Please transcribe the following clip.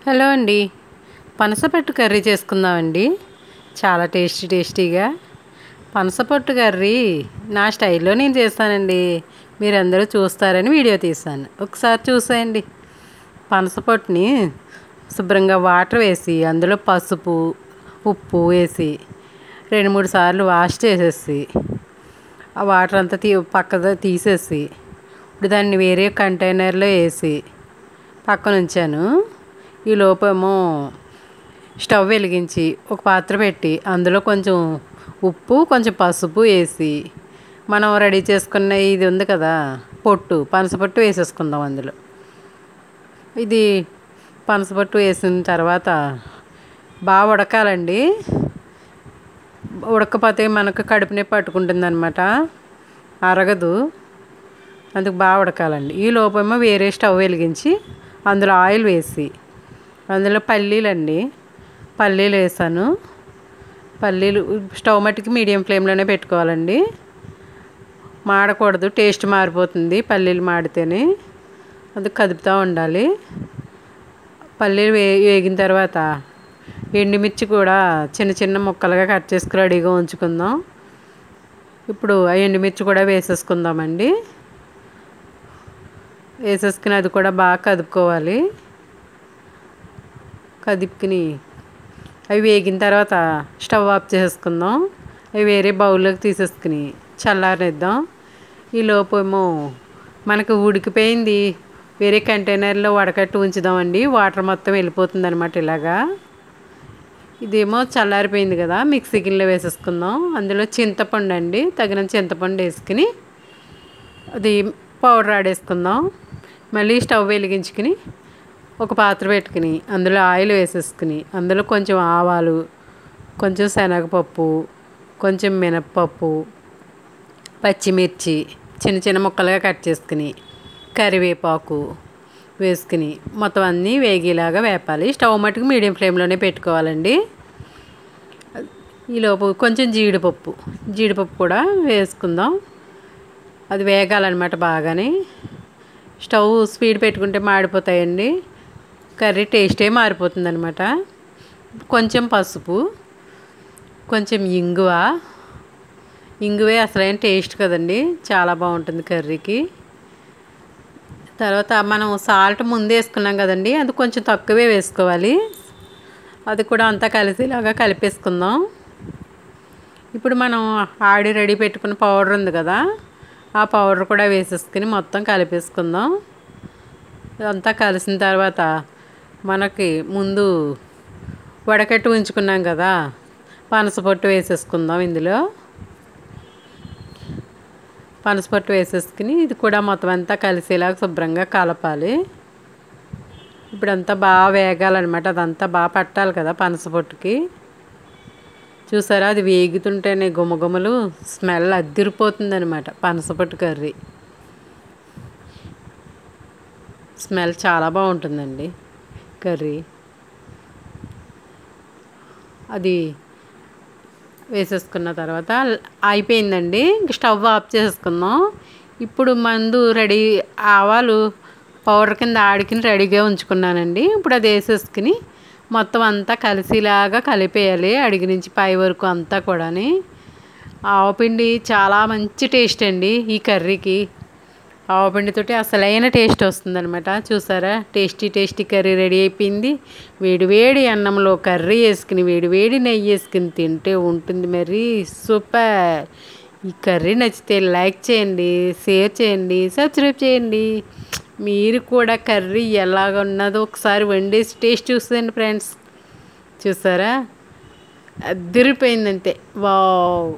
Hello అండి, పనసపొట్టు curry చేసుకుందామండి. చాలా టేస్టీగా పనసపొట్టు కర్రీ నా స్టైల్లో నేను చేస్తానండి. మీరందరూ చూస్తారని వీడియో తీస్తాను, ఒకసారి చూసేయండి. పనసపొట్టుని శుభ్రంగా వాటర్ వేసి అందులో పసుపు ఉప్పు వేసి 2-3 సార్లు వాష్ చేసేసి ఆ వాటర్ అంతా పక్కగా తీసేసి ఇప్పుడు దాన్ని వేరే కంటైనర్లో వేసి పక్కన ఉంచాను. ఈ లోపేమో స్టవ్ వెలిగించి ఒక పాత్ర పెట్టి అందులో కొంచెం ఉప్పు కొంచెం పసుపు వేసి మనం రెడీ చేసుకున్న ఇది ఉంది కదా పనసపొట్టు వేసేసుకుందాం. అందులో ఇది పనసపొట్టు వేసిన తర్వాత బాగా ఉడకాలండి. ఉడకపోతే మనకు కడుపు నొప్పి పట్టుకుంటుంది అనమాట, అరగదు. అందుకు బాగా ఉడకాలండి. ఈ లోపేమో వేరే స్టవ్ వెలిగించి అందులో ఆయిల్ వేసి అందులో పల్లీలు వేసాను. పల్లీలు స్టవ్ మట్టికి మీడియం ఫ్లేమ్లోనే పెట్టుకోవాలండి, మాడకూడదు, టేస్ట్ మారిపోతుంది పల్లీలు మాడితేనే. అందుకు కదుపుతూ ఉండాలి. పల్లీలు వేగిన తర్వాత ఎండుమిర్చి కూడా చిన్న చిన్న ముక్కలుగా కట్ చేసుకుని రెడీగా ఉంచుకుందాం. ఇప్పుడు ఆ ఎండుమిర్చి కూడా వేసేసుకుందామండి. వేసేసుకుని అది కూడా బాగా కదుపుకోవాలి. కదుపుకుని అవి వేగిన తర్వాత స్టవ్ ఆఫ్ చేసుకుందాం. అవి వేరే బౌల్లోకి తీసేసుకుని చల్లారనిద్దాం. ఈ లోపేమో మనకు ఉడికిపోయింది వేరే కంటైనర్లో వడకట్టి ఉంచుదామండి. వాటర్ మొత్తం వెళ్ళిపోతుంది అనమాట. ఇలాగా ఇదేమో చల్లారిపోయింది కదా, మిక్సీ గిన్నెలో వేసేసుకుందాం. అందులో చింతపండు అండి, తగినంత చింతపండు వేసుకుని అది పౌడర్ ఆడేసుకుందాం. మళ్ళీ స్టవ్ వెలిగించుకుని ఒక పాత్ర పెట్టుకుని అందులో ఆయిల్ వేసేసుకుని అందులో కొంచెం ఆవాలు, కొంచెం శనగపప్పు, కొంచెం మినప్పప్పు, పచ్చిమిర్చి చిన్న చిన్న ముక్కలుగా కట్ చేసుకుని కరివేపాకు వేసుకుని మొత్తం అన్నీ వేగేలాగా వేపాలి. స్టవ్ మట్టుకు మీడియం ఫ్లేమ్లోనే పెట్టుకోవాలండి. ఈలోపు కొంచెం జీడిపప్పు కూడా వేసుకుందాం. అది వేగాలన్నమాట బాగానే. స్టవ్ స్పీడ్ పెట్టుకుంటే మాడిపోతాయండి, కర్రీ టేస్టే మారిపోతుంది అనమాట. కొంచెం పసుపు, కొంచెం ఇంగువే అసలైన టేస్ట్ కదండి, చాలా బాగుంటుంది కర్రీకి. తర్వాత మనం సాల్ట్ ముందే వేసుకున్నాం కదండి, అది కొంచెం తక్కువే వేసుకోవాలి. అది కూడా అంతా కలిసేలాగా కలిపేసుకుందాం. ఇప్పుడు మనం రెడీ పెట్టుకున్న పౌడర్ ఉంది కదా, ఆ పౌడర్ కూడా వేసేసుకుని మొత్తం కలిపేసుకుందాం. అంతా కలిసిన తర్వాత మనకి ముందు వడకట్టి ఉంచుకున్నాం కదా పనసపొట్టు వేసేసుకుందాం. ఇందులో పనసపొట్టు వేసేసుకుని ఇది కూడా మొత్తం అంతా కలిసేలాగా శుభ్రంగా కలపాలి. ఇప్పుడంతా బాగా వేగాలన్నమాట, అదంతా బాగా పట్టాలి కదా పనసపొట్టుకి. చూసారా, అది వేగుతుంటేనే గుమగుమలు స్మెల్ అద్దిరిపోతుంది అనమాట. పనసపొట్టు కర్రీ స్మెల్ చాలా బాగుంటుందండి కర్రీ. అది వేసేసుకున్న తర్వాత అయిపోయిందండి, ఇంక స్టవ్ ఆఫ్ చేసుకుందాం. ఇప్పుడు మందు రెడీ, ఆవాలు పౌడర్ కింద ఆడికిని రెడీగా ఉంచుకున్నానండి. ఇప్పుడు అది వేసేసుకుని మొత్తం అంతా కలిసిలాగా కలిపేయాలి, అడిగి నుంచి పై వరకు అంతా కూడాని. ఆవపిండి చాలా మంచి టేస్ట్ అండి ఈ కర్రీకి. ఆవపిండితోటి అసలైన టేస్ట్ వస్తుందనమాట. చూసారా, టేస్టీ కర్రీ రెడీ అయిపోయింది. వేడివేడి అన్నంలో కర్రీ వేసుకుని వేడివేడి నెయ్యి వేసుకుని తింటే ఉంటుంది మరి సూపర్. ఈ కర్రీ నచ్చితే లైక్ చేయండి, షేర్ చేయండి, సబ్స్క్రైబ్ చేయండి. మీరు కూడా కర్రీ ఎలాగ ఉన్నదో ఒకసారి వండేసి టేస్ట్ చూసేయండి ఫ్రెండ్స్. చూసారా, అదిరిపోయిందంతే. వావ్.